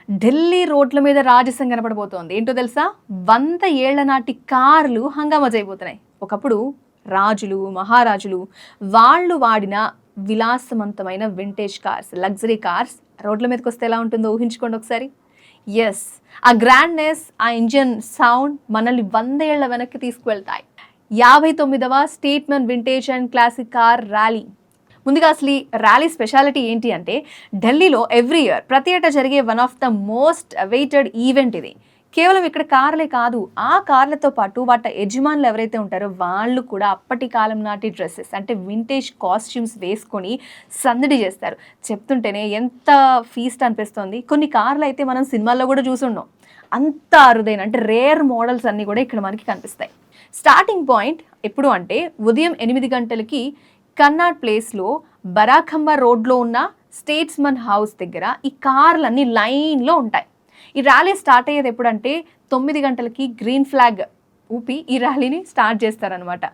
ఢిల్లీ రోడ్ల మీద రాజసం కనపడబోతోంది. ఏంటో తెలుసా? 100 ఏళ్ల నాటి కార్లు హంగామా చేయబోతున్నాయి. ఒకప్పుడు రాజులు, మహారాజులు వాళ్ళు వాడిన విలాసవంతమైన వింటేజ్ కార్స్, లగ్జరీ కార్స్ రోడ్ల మీదకి వస్తే ఎలా ఉంటుందో ఊహించుకోండి ఒకసారి. ఎస్, ఆ గ్రాండ్నెస్, ఆ ఇంజన్ సౌండ్ మనల్ని 100 ఏళ్ల వెనక్కి తీసుకువెళ్తాయి. 59వ Statesman vintage and classic car rally. ముందుగా అసలు ఈ ర్యాలీ స్పెషాలిటీ ఏంటి అంటే, ఢిల్లీలో ఎవ్రీ ఇయర్ ప్రతి ఏటా జరిగే one of the most awaited event ఇది. కేవలం ఇక్కడ కార్లే కాదు, ఆ కార్లతో పాటు వాటి యజమానులు ఎవరైతే ఉంటారో వాళ్ళు కూడా అప్పటి కాలం నాటి డ్రెస్సెస్ అంటే వింటేజ్ కాస్ట్యూమ్స్ వేసుకొని సందడి చేస్తారు. చెప్తుంటేనే ఎంత ఫీస్ట్ అనిపిస్తుంది. కొన్ని కార్లు అయితే మనం సినిమాల్లో కూడా చూసుండం. అంత అరుదైన అంటే రేర్ మోడల్స్ అన్నీ కూడా ఇక్కడ మనకి కనిపిస్తాయి. స్టార్టింగ్ పాయింట్ ఎప్పుడు అంటే ఉదయం 8 గంటలకి కన్నాట్ ప్లేస్లో బరాఖంబా రోడ్లో ఉన్న స్టేట్స్మన్ హౌస్ దగ్గర ఈ కార్లన్నీ లైన్లో ఉంటాయి. ఈ ర్యాలీ స్టార్ట్ అయ్యేది ఎప్పుడంటే 9 గంటలకి గ్రీన్ ఫ్లాగ్ ఊపి ఈ ర్యాలీని స్టార్ట్ చేస్తారనమాట.